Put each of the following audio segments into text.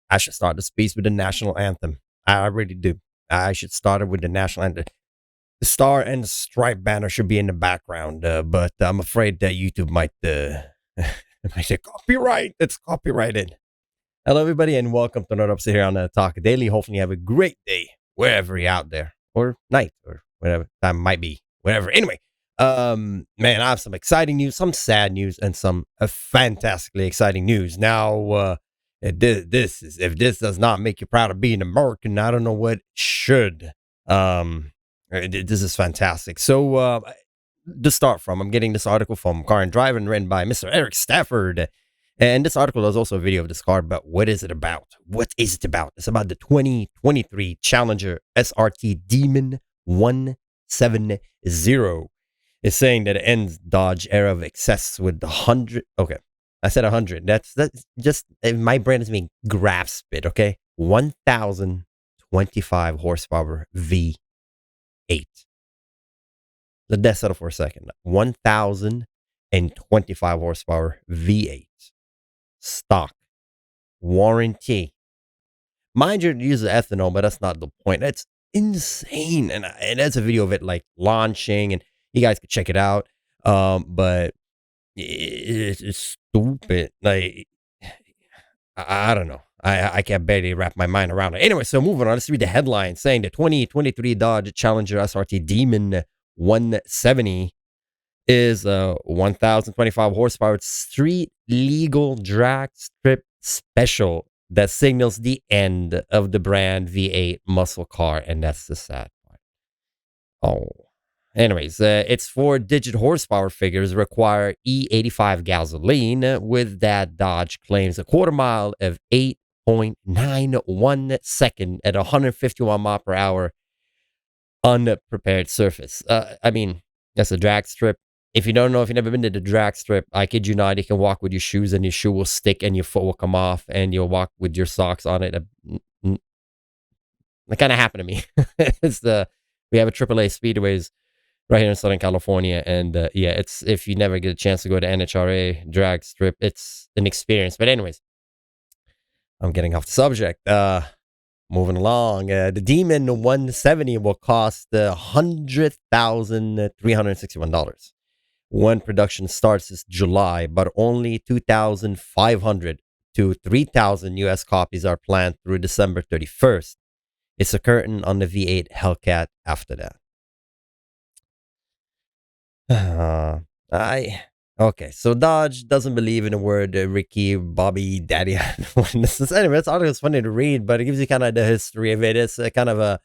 I should start this piece with the national anthem. I really do. I should start it with the national anthem. The star and the stripe banner should be in the background, but I'm afraid that YouTube might might say copyright. It's copyrighted. Hello, everybody, and welcome to another episode here on Talk Daily. Hopefully, you have a great day wherever you're out there, or night, or whatever time might be, whatever. Anyway, man, I have some exciting news, some sad news, and some fantastically exciting news. Now, if this does not make you proud of being American, I don't know what should. This is fantastic. So, to start from, I'm getting this article from Car and Drive and written by Mr. Eric Stafford. And this article is also a video of this car, but what is it about? What is it about? It's about the 2023 Challenger SRT Demon 170. It's saying that it ends Dodge era of excess with the 100. Okay, I said 100. That's just, my brain is being grasp it, okay? 1,025 horsepower V8. Let that settle for a second. 1,025 horsepower V8. Stock. Warranty. Mind you, it uses ethanol, but that's not the point. That's insane. And that's a video of it like launching, and you guys can check it out. But it's stupid. Like, I don't know. I can't barely wrap my mind around it. Anyway, so moving on. Let's read the headline saying the 2023 Dodge Challenger SRT Demon 170 is a 1,025 horsepower street legal drag strip special that signals the end of the brand V8 muscle car, and that's the sad part. Oh, anyways, its 4-digit horsepower figures require E85 gasoline, with that Dodge claims a quarter mile of 8.91 second at 151 mile per hour unprepared surface. I mean, that's a drag strip. If you don't know, if you've never been to the drag strip, I kid you not, you can walk with your shoes and your shoe will stick and your foot will come off and you'll walk with your socks on it. That kind of happened to me. We have a AAA speedways right here in Southern California, and yeah, it's, if you never get a chance to go to NHRA drag strip, it's an experience. But anyways, I'm getting off the subject. Moving along, the Demon 170 will cost $100,361. When production starts this July, but only 2,500 to 3,000 US copies are planned through December 31st. It's a curtain on the V8 Hellcat after that. Okay, so Dodge doesn't believe in the word Ricky, Bobby, Daddy. Anyway, this article is funny to read, but it gives you kind of the history of it. It's a kind of a,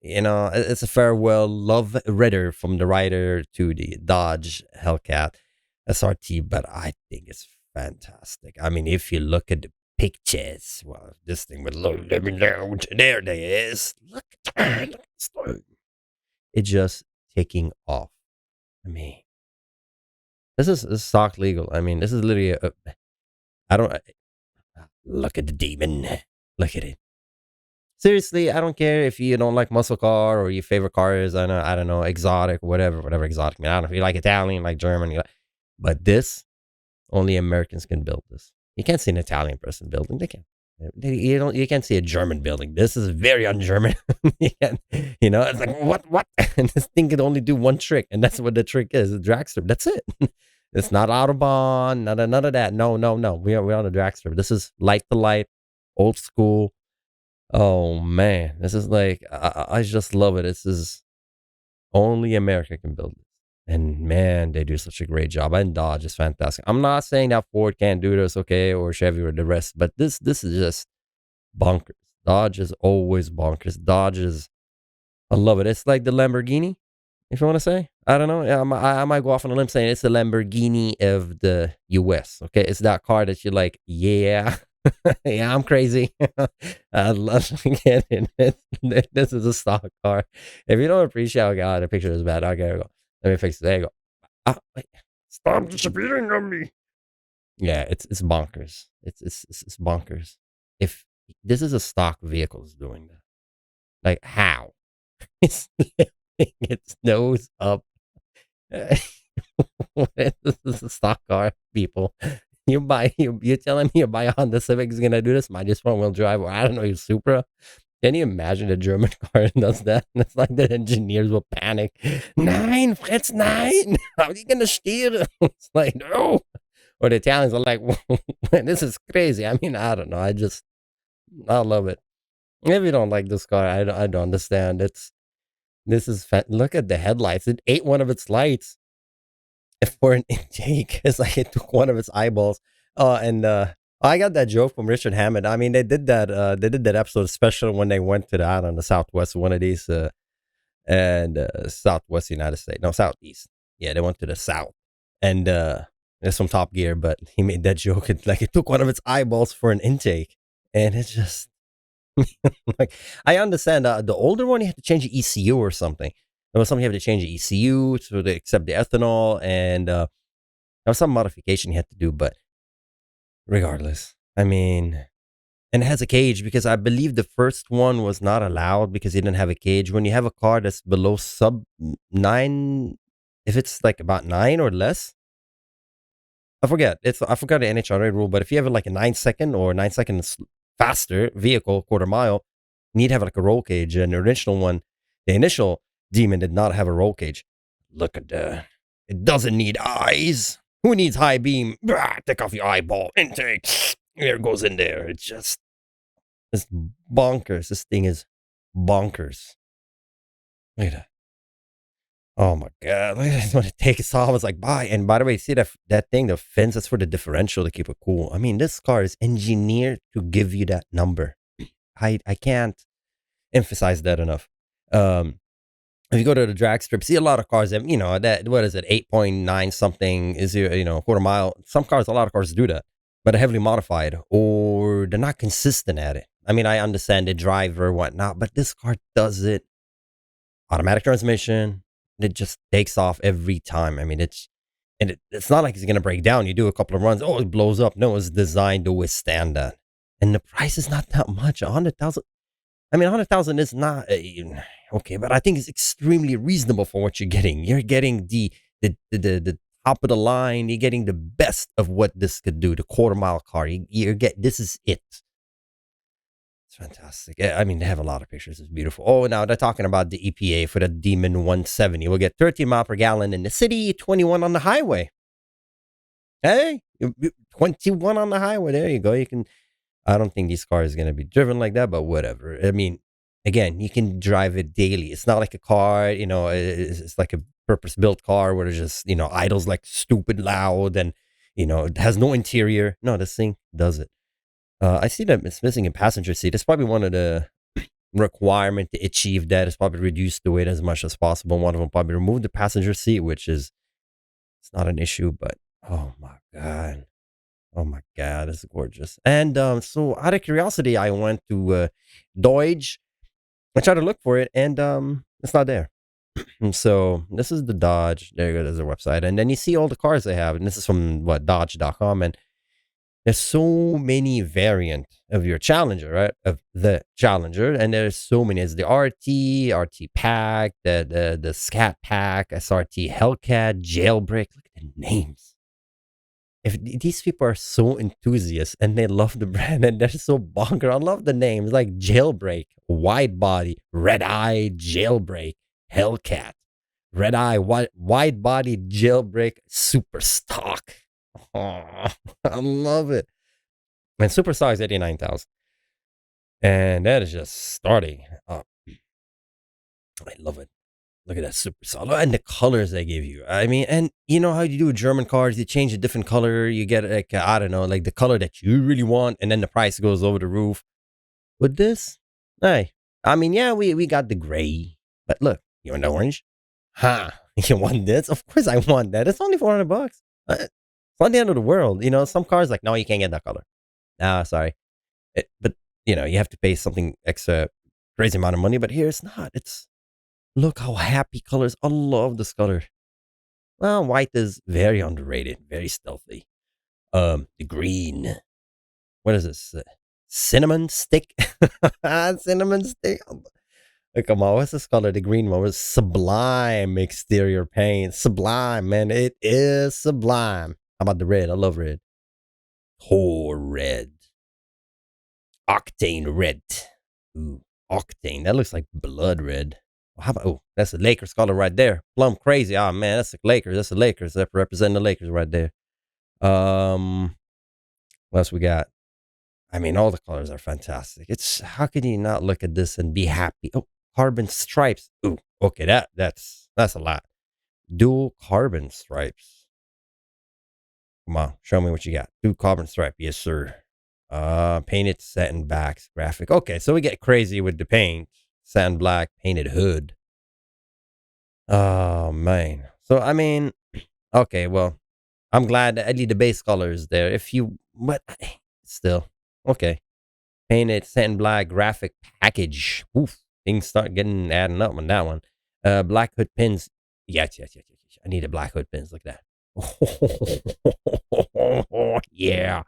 it's a farewell love letter from the writer to the Dodge Hellcat SRT, but I think it's fantastic. I mean, if you look at the pictures, well, this thing with low, let me know, there it is. Look at that. It's just taking off. I mean, this is stock legal. I mean, this is literally look at the Demon. Look at it. Seriously, I don't care if you don't like muscle car or your favorite car is, I don't know, exotic, whatever exotic. I mean, I don't know if you like Italian, like German, but this, only Americans can build this. You can't see an Italian person building. They can't. You can't see a German building. This is very un-German. It's like, what? And this thing can only do one trick, and that's what the trick is. The drag strip. That's it. It's not Autobahn, none of that. No. We're on a drag strip. This is light to light, old school. Oh man, this is like, I just love it. This is, only America can build this. And man, they do such a great job. And Dodge is fantastic. I'm not saying that Ford can't do this, okay, or Chevy or the rest, but this is just bonkers. Dodge is always bonkers. Dodge is, I love it. It's like the Lamborghini, if you want to say. I don't know. I might go off on a limb saying it's the Lamborghini of the US. Okay, it's that car that you're like, yeah, yeah, I'm crazy. I love getting it. This is a stock car. If you don't appreciate how God, the picture is bad. Okay, go. Let me fix it. There you go. Wait. Stop disappearing on me. Yeah, it's bonkers. It's bonkers. If this is a stock vehicle is doing that, like how? It's lifting its nose up. This is a stock car, people. you telling me you buy a Honda Civic is gonna do this? Might just front wheel drive, or I don't know, your Supra. Can you imagine a German car does that? It's like the engineers will panic. Nine, Fritz, nine. How are you gonna steer? It's like no. Or the Italians are like, this is crazy. I mean, I don't know. I love it. If you don't like this car, I don't understand. Look at the headlights. It ate one of its lights for an intake. It's like it took one of its eyeballs. And I got that joke from Richard Hammond. I mean, they did that. They did that episode special when they went to I don't know, the Southwest, one of these, and Southwest United States, no, Southeast. Yeah, they went to the South, and there's some Top Gear. But he made that joke. It took one of its eyeballs for an intake, and it's just like I understand. The older one, you have to change the ECU or something. There was something you have to change the ECU to accept the ethanol, and there was some modification you had to do. But regardless, I mean, and it has a cage because I believe the first one was not allowed because it didn't have a cage. When you have a car that's below sub 9, if it's like about 9 or less, I forgot the NHRA rule. But if you have like a 9-second or 9 seconds faster vehicle, quarter mile, you need to have like a roll cage. And the initial Demon did not have a roll cage. Look at that. It doesn't need eyes. Who needs high beam? Take off your eyeball. Intake. There it goes in there. It's bonkers. This thing is bonkers. Look at that. Oh my God. Look at that. When it takes off, it's like, bye. And by the way, see that thing, the fence, that's for the differential to keep it cool. I mean, this car is engineered to give you that number. I can't emphasize that enough. If you go to the drag strip, see a lot of cars that, what is it, 8.9 something is, quarter mile. Some cars, a lot of cars do that, but they're heavily modified or they're not consistent at it. I mean, I understand the driver or whatnot, but this car does it. Automatic transmission. It just takes off every time. I mean, it's not like it's going to break down. You do a couple of runs. Oh, it blows up. No, it's designed to withstand that. And the price is not that much. 100,000. I mean, 100,000 is not okay, but I think it's extremely reasonable for what you're getting. You're getting the top of the line. You're getting the best of what this could do. The quarter mile car. This is it. It's fantastic. I mean, they have a lot of pictures. It's beautiful. Oh, now they're talking about the EPA for the Demon 170. We'll get 13 miles per gallon in the city, 21 on the highway. Hey, 21 on the highway. There you go. I don't think these cars are going to be driven like that, but whatever. I mean, again, you can drive it daily. It's not like a car, it's like a purpose-built car where it just, idles like stupid loud and, it has no interior. No, this thing does it. I see that it's missing a passenger seat. It's probably one of the requirement to achieve that. It's probably reduce the weight as much as possible. One of them probably remove the passenger seat, which is, it's not an issue, but oh my God. Oh my God, it's gorgeous. And so out of curiosity, I went to Dodge. I tried to look for it, and it's not there. And so this is the Dodge. There you go. There's their website. And then you see all the cars they have. And this is from Dodge.com. And there's so many variant of your Challenger, right? Of the Challenger. And there's so many. It's the RT Pack, the Scat Pack, SRT Hellcat, Jailbreak. Look at the names. If these people are so enthusiasts and they love the brand and they're so bonker, I love the names like Jailbreak, Wide Body, Red Eye, Jailbreak, Hellcat, Red Eye, Wide Body, Jailbreak, Super Stock. Oh, I love it. And Super Stock is 89,000. And that is just starting up. I love it. Look at that super solid. And the colors they give you. I mean, and you know how you do with German cars, you change a different color, you get like, I don't know, like the color that you really want, and then the price goes over the roof. With this, hey, I mean, yeah, we got the gray, but look, you want the orange? Huh? You want this? Of course I want that. It's only $400. It's not the end of the world. Some cars like, no, you can't get that color. Nah, sorry. But, you have to pay something extra, crazy amount of money, but here it's not. Look how happy colors. I love this color. Well, white is very underrated, very stealthy. The green. What is this? Cinnamon stick? Cinnamon stick. Come on, what's this color? The green one was sublime exterior paint. Sublime, man. It is sublime. How about the red? I love red. Oh, red. Octane red. Ooh, octane. That looks like blood red. How about, oh, that's the Lakers color right there. Plum crazy. Oh, man, that's the Lakers. That's the Lakers. That representing the Lakers right there. What else we got? I mean, all the colors are fantastic. It's how can you not look at this and be happy? Oh, carbon stripes. Ooh, okay, that's a lot. Dual carbon stripes. Come on, show me what you got. Dual carbon stripe, yes sir. Painted satin backs graphic. Okay, so we get crazy with the paint. Satin black painted hood. Oh man. So I mean, okay, well, I'm glad that at least the base color is there. If you, but still, okay. Painted satin black graphic package. Oof, things start getting adding up on that one. Black hood pins. Yes. I need a black hood pins. Look at that. Yeah.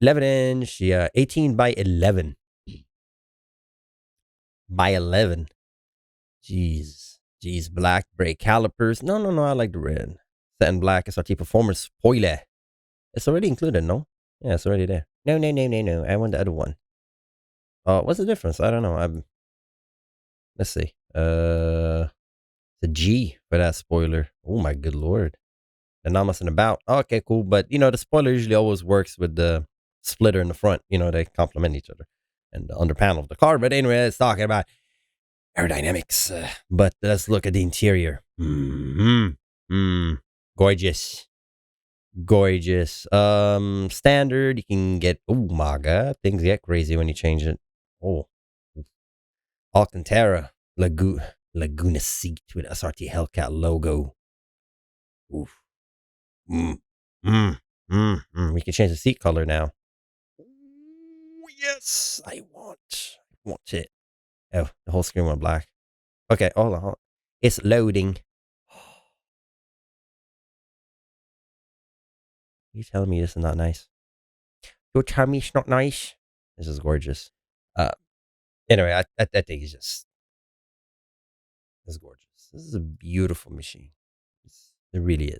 11 inch. Yeah. 18 by 11. By 11. Jeez. Black brake calipers. No. I like the red. Satin black SRT performance spoiler. It's already included, no? Yeah, it's already there. No. I want the other one. What's the difference? I don't know. Let's see. The G for that spoiler. Oh my good lord. The not messing about. Okay, cool. But the spoiler usually always works with the splitter in the front. They complement each other. And the under panel of the car. But anyway, it's talking about aerodynamics. But let's look at the interior. Gorgeous. Standard. You can get, oh my god, things get crazy when you change it. Oh, Alcantara Laguna seat with SRT Hellcat logo. Oof. We can change the seat color now. Ooh, yes, I want it. Oh, the whole screen went black. Okay, hold on. It's loading. You telling me this is not nice? You're telling me it's not nice? This is gorgeous. Anyway, I think it's gorgeous. This is a beautiful machine. It really is.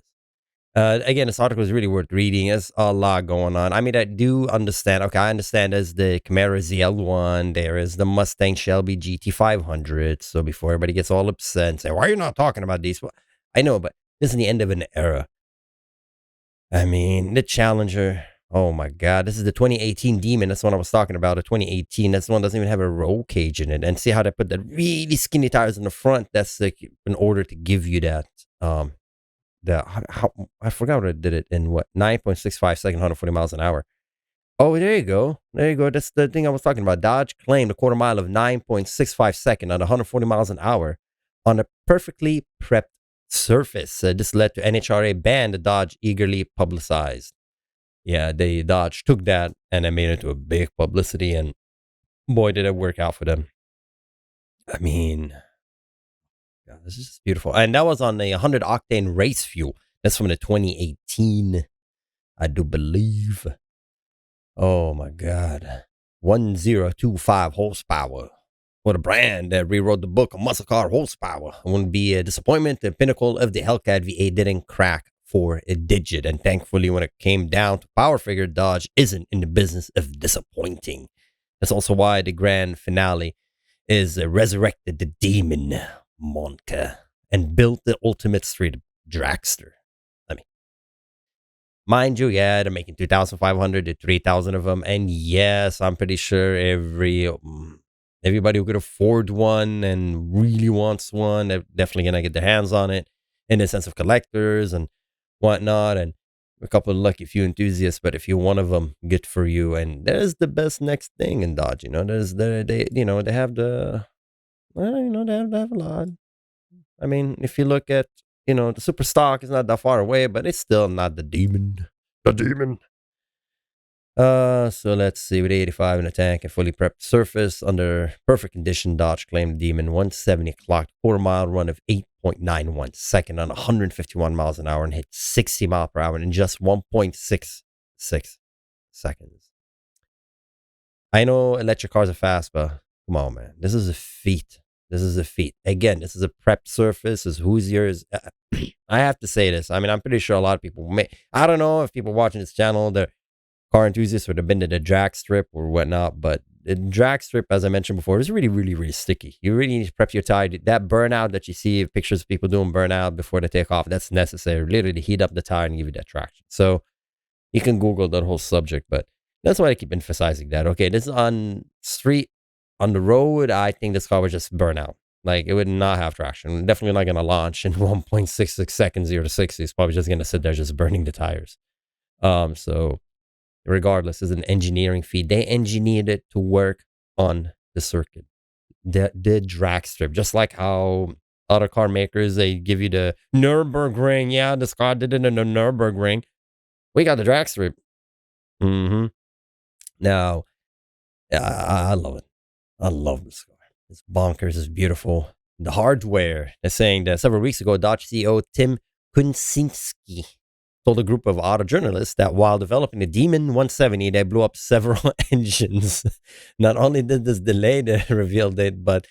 Again, this article is really worth reading. There's a lot going on. I mean, I do understand. Okay, I understand there's the Camaro ZL1. There is the Mustang Shelby GT500. So before everybody gets all upset and say, why are you not talking about these? Well, I know, but this is the end of an era. I mean, the Challenger. Oh my God. This is the 2018 Demon. That's what I was talking about. The 2018. That's the one that doesn't even have a roll cage in it. And see how they put the really skinny tires in the front. That's like in order to give you that. I forgot what I did it in 9.65 seconds, 140 miles an hour. Oh, there you go. That's the thing I was talking about. Dodge claimed a quarter mile of 9.65 seconds at 140 miles an hour on a perfectly prepped surface. This led to NHRA ban the Dodge eagerly publicized. Yeah, Dodge took that and they made it into a big publicity, and boy, did it work out for them. I mean, yeah, this is beautiful. And that was on a 100 octane race fuel. That's from the 2018, I do believe. Oh my God. 1025 horsepower. For the brand that rewrote the book of muscle car horsepower. It wouldn't be a disappointment. The pinnacle of the Hellcat V8 didn't crack for a digit. And thankfully, when it came down to power figure, Dodge isn't in the business of disappointing. That's also why the grand finale is resurrected the Demon Monka and built the ultimate street dragster. I mean, mind you, yeah, they're making 2,500 to 3,000 of them. And yes, I'm pretty sure everybody who could afford one and really wants one, they're definitely going to get their hands on it in the sense of collectors and whatnot. And a couple of lucky few enthusiasts, but if you're one of them, good for you. And there's the best next thing in Dodge. They have the, well, they have a lot. I mean, if you look at, the super stock is not that far away, but it's still not the Demon. The Demon. So let's see, with 85 in the tank and fully prepped surface under perfect condition, Dodge claimed Demon 170 clocked quarter mile run of 8.91 second on 151 miles an hour and hit 60 mile per hour in just 1.66 seconds. I know electric cars are fast, but come on, man. This is a feat. Again, this is a prepped surface. This is Hoosier's. I have to say this. I mean, I'm pretty sure a lot of people I don't know if people watching this channel, they're car enthusiasts would have been to the drag strip or whatnot. But the drag strip, as I mentioned before, is really, really, really sticky. You really need to prep your tire. That burnout that you see pictures of people doing burnout before they take off, that's necessary. Literally to heat up the tire and give you that traction. So you can Google that whole subject, but that's why I keep emphasizing that. Okay, this is on street, on the road. I think this car would just burn out. Like, it would not have traction. Definitely not going to launch in 1.66 seconds, 0 to 60. It's probably just going to sit there just burning the tires. So regardless, it's an engineering feat. They engineered it to work on the circuit, the drag strip, just like how other car makers, they give you the Nürburgring. Yeah, this car did it in the Nürburgring. We got the drag strip. Mm-hmm. Now, I love it. I love this car. It's bonkers. It's beautiful. The hardware. They're saying that several weeks ago, Dodge CEO Tim Kunczynski told a group of auto journalists that while developing the Demon 170, they blew up several engines. Not only did this delay the reveal date, but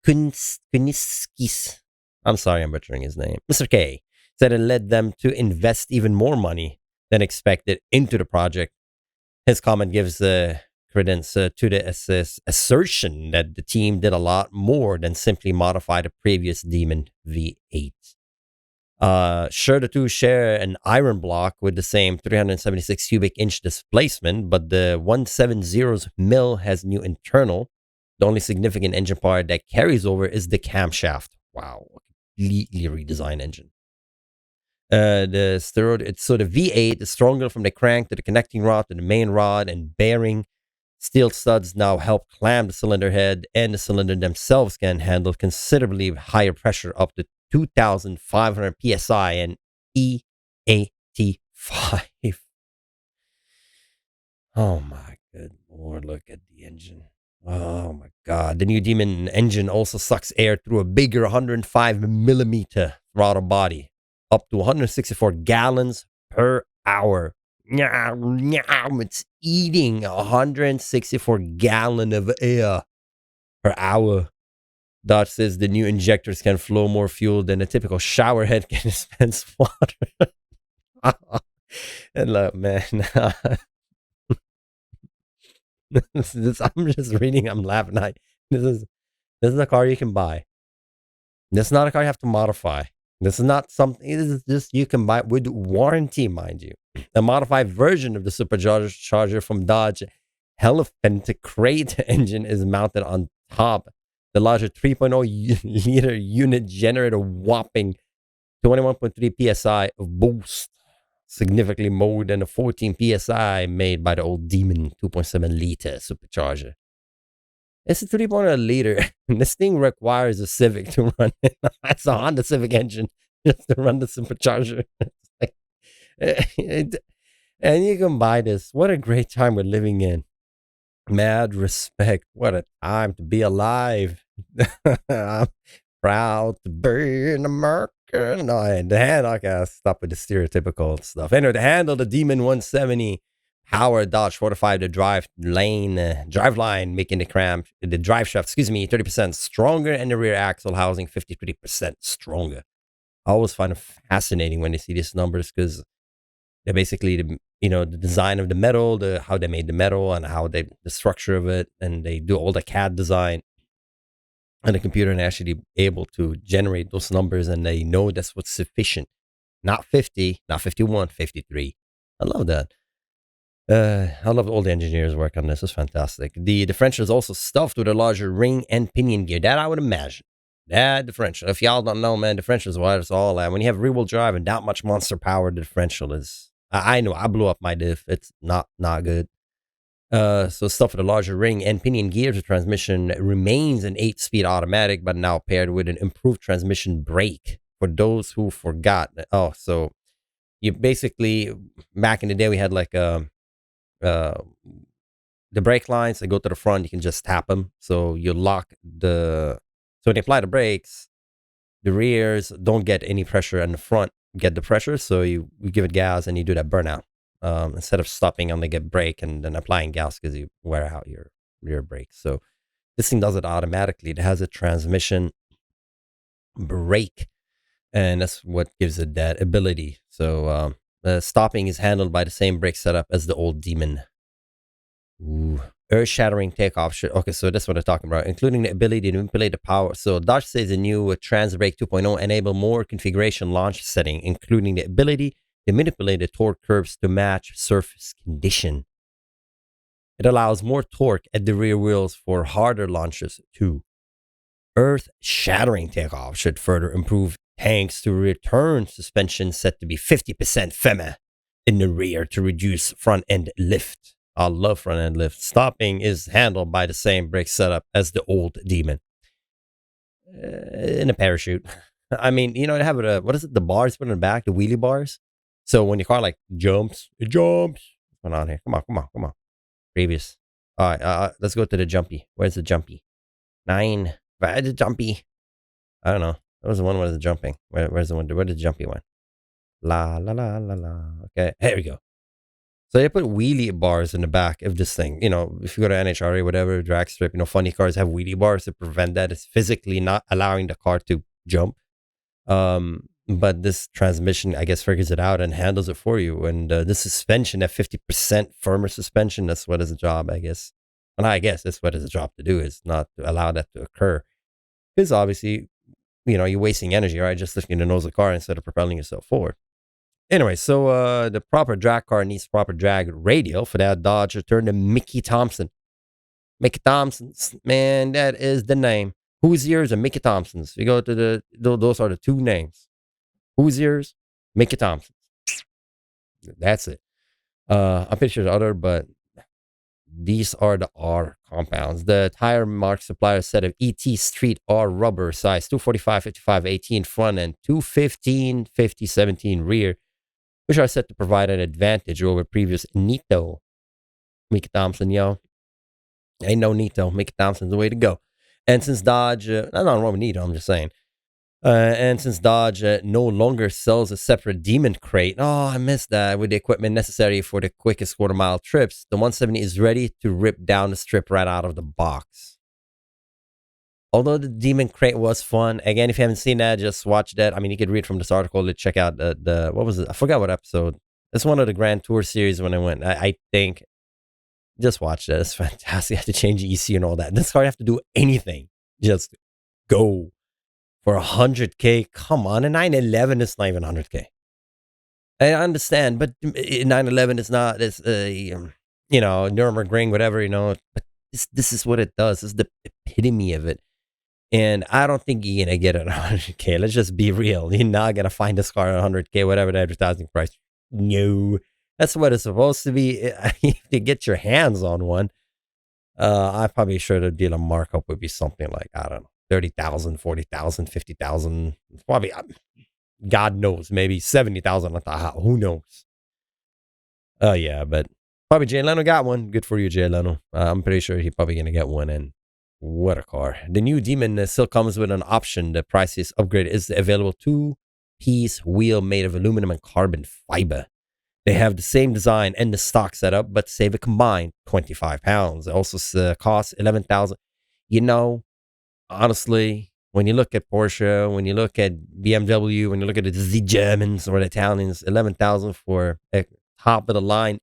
Kunczynski's, I'm sorry, I'm butchering his name, Mr. K, said it led them to invest even more money than expected into the project. His comment gives credence to the assertion that the team did a lot more than simply modify the previous Demon V8. Sure, the two share an iron block with the same 376 cubic inch displacement, but the 170's mill has new internal. The only significant engine part that carries over is the camshaft. Wow, completely redesigned engine. The V8 is stronger from the crank to the connecting rod to the main rod and bearing. Steel studs now help clamp the cylinder head, and the cylinder themselves can handle considerably higher pressure, up to 2,500 psi and E85. Oh my good lord, look at the engine. Oh my god. The new Demon engine also sucks air through a bigger 105 millimeter throttle body, up to 164 gallons per hour. It's eating 164 gallon of air per hour. Dodge says the new injectors can flow more fuel than a typical shower head can dispense water. And look, man, I'm just reading, I'm laughing. This is a car you can buy. This is not a car you have to modify. This is not something, this is just you can buy with warranty, mind you. A modified version of the supercharger from Dodge Hellcats engine is mounted on top. The larger 3.0 liter unit generated a whopping 21.3 psi of boost, significantly more than the 14 psi made by the old Demon 2.7 liter supercharger. It's a 3.0 liter. This thing requires a Civic to run it. That's a Honda Civic engine just to run the supercharger. And you can buy this. What a great time we're living in. Mad respect. What a time to be alive. I'm proud to be an American. No, the handle, I gotta stop with the stereotypical stuff. Anyway, the handle, the Demon 170 power Dodge 45, the drive line, making the drive shaft, 30% stronger, and the rear axle housing 53% stronger. I always find it fascinating when they see these numbers, because they're basically the design of the metal, how they made the metal, and the structure of it, and they do all the CAD design and the computer, and actually able to generate those numbers, and they know that's what's sufficient. Not 50, not 51, 53. I love that. I love all the engineers work on this. It's fantastic. The differential is also stuffed with a larger ring and pinion gear. That I would imagine. That differential. If y'all don't know, man, differential is what it's all at. When you have rear-wheel drive and that much monster power, the differential is... I know, I blew up my diff. It's not good. So stuff with a larger ring and pinion gear. The transmission remains an 8-speed automatic, but now paired with an improved transmission brake. For those who forgot. Oh, so you basically... Back in the day, we had like... the brake lines that go to the front, you can just tap them. So you lock so when you apply the brakes, the rears don't get any pressure, and the front get the pressure. So you give it gas and you do that burnout. Instead of stopping on the brake and then applying gas because you wear out your rear brakes. So this thing does it automatically. It has a transmission brake, and that's what gives it that ability. So Stopping is handled by the same brake setup as the old Demon. Ooh. Earth-shattering takeoff. Okay, so that's what I'm talking about, including the ability to manipulate the power. So Dodge says the new Trans Brake 2.0 enable more configuration launch setting, including the ability to manipulate the torque curves to match surface condition. It allows more torque at the rear wheels for harder launches too. Earth-shattering takeoff should further improve thanks to return suspension set to be 50% FEMA in the rear to reduce front-end lift. I love front-end lift. Stopping is handled by the same brake setup as the old Demon. In a parachute. I mean, you know, they have what is it? The bars put in the back, the wheelie bars. So when your car like jumps, it jumps. What's going on here? Come on. Previous. All right, let's go to the jumpy. Where's the jumpy? 9. Where's the jumpy? I don't know. That was the one where the jumping. Where's the one? Where did the jumpy one? La la la la la. Okay, here we go. So they put wheelie bars in the back of this thing. You know, if you go to NHRA, whatever, drag strip, you know, funny cars have wheelie bars to prevent that. It's physically not allowing the car to jump. But this transmission, I guess, figures it out and handles it for you. And the suspension, that 50% firmer suspension, that's what is the job, I guess. And I guess that's what is the job to do, is not to allow that to occur. Because obviously, you know, you're wasting energy, right? Just lifting the nose of the car instead of propelling yourself forward. Anyway, so the proper drag car needs proper drag radial. For that, Dodge returned to Mickey Thompson. Mickey Thompson's, man, that is the name. Hoosiers and Mickey Thompson's. You go to those are the two names. Hoosiers, Mickey Thompson's. That's it. I'm pretty sure there's other, but these are the R compounds. The tire mark supplier set of ET Street R rubber size 245, 55, 18 front and 215, 50, 17 rear, which are set to provide an advantage over previous Nito. Mickey Thompson, yo. Ain't no Nito. Mickey Thompson's the way to go. And since Dodge, not wrong with Nito, I'm just saying. And since Dodge no longer sells a separate Demon crate, I missed that, with the equipment necessary for the quickest quarter-mile trips, the 170 is ready to rip down the strip right out of the box. Although the Demon crate was fun, again, if you haven't seen that, just watch that. I mean, you could read from this article to check out the what was it? I forgot what episode. It's one of the Grand Tour series when I went. I think. Just watch that. It's fantastic. You have to change the ECU and all that. This car, you have to do anything. Just go. For 100K, come on. A 911 is not even 100K. I understand, but 911 is not, it's, you know, Nürburgring, whatever, you know. But this is what it does. This is the epitome of it. And I don't think you're going to get it at 100K. Let's just be real. You're not going to find this car at 100K, whatever the advertising price. No. That's what it's supposed to be. If you get your hands on one, I'm probably sure the dealer markup would be something like, I don't know, 30,000, 40,000, 50,000. Probably, God knows, maybe 70,000. Who knows? Yeah, but probably Jay Leno got one. Good for you, Jay Leno. I'm pretty sure he's probably going to get one. And what a car. The new Demon still comes with an option. The price upgrade is available 2-piece wheel made of aluminum and carbon fiber. They have the same design and the stock setup, but save a combined 25 pounds. It also costs 11,000. You know, honestly, when you look at Porsche, when you look at BMW, when you look at the Germans or the Italians, 11,000 for a top of the line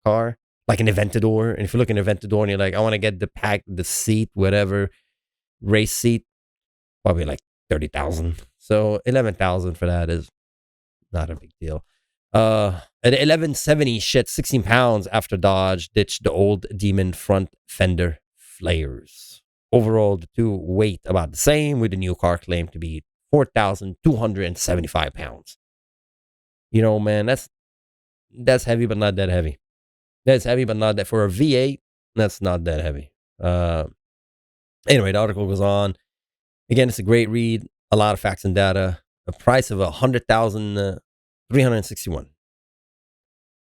car, like an Aventador. And if you look at an Aventador and you're like, I want to get the pack, the seat, whatever, race seat, probably like 30,000. So 11,000 for that is not a big deal. At 1170 shed 16 pounds after Dodge ditched the old Demon front fender flares. Overall, the two weight about the same, with the new car claimed to be 4,275 pounds. You know, man, that's heavy, but not that heavy. That's heavy, but not that, for a V8, that's not that heavy. Anyway, the article goes on. Again, it's a great read. A lot of facts and data. A price of $100,361.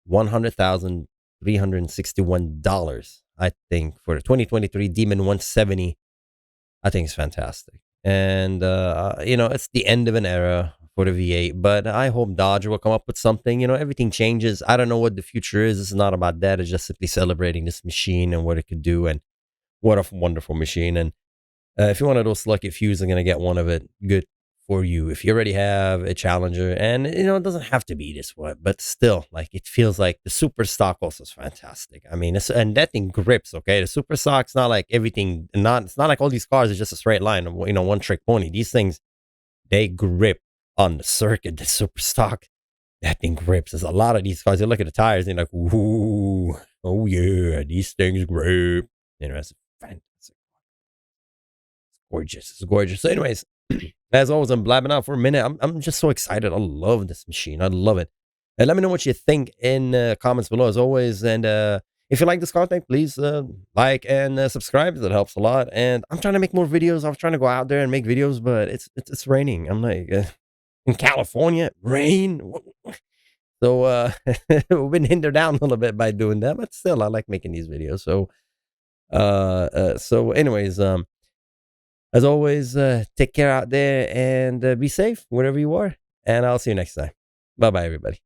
$100,361, I think, for the 2023 Demon 170. I think it's fantastic. And, you know, it's the end of an era for the V8, but I hope Dodge will come up with something. You know, everything changes. I don't know what the future is. It's not about that. It's just simply celebrating this machine and what it could do, and what a wonderful machine. And if you're one of those lucky few, are going to get one of it, good for you if you already have a Challenger. And it doesn't have to be this one, but still, like, it feels like the super stock also is fantastic. I mean, and that thing grips. Okay, the super stock's not like everything. It's not like all these cars are just a straight line. One trick pony. These things, they grip on the circuit. The super stock, that thing grips. There's a lot of these cars. You look at the tires, and you're like, ooh, oh yeah, these things grip. It's fantastic. Gorgeous. It's gorgeous. So, anyways, as always, I'm blabbing out for a minute. I'm just so excited. I love this machine. I love it. And let me know what you think in comments below, as always. And if you like this content, please like and subscribe. That helps a lot. And I'm trying to make more videos. I'm trying to go out there and make videos, but it's raining. I'm like in California, rain. So we've been hindered down a little bit by doing that, but still, I like making these videos. So anyways, as always, take care out there and be safe wherever you are. And I'll see you next time. Bye-bye, everybody.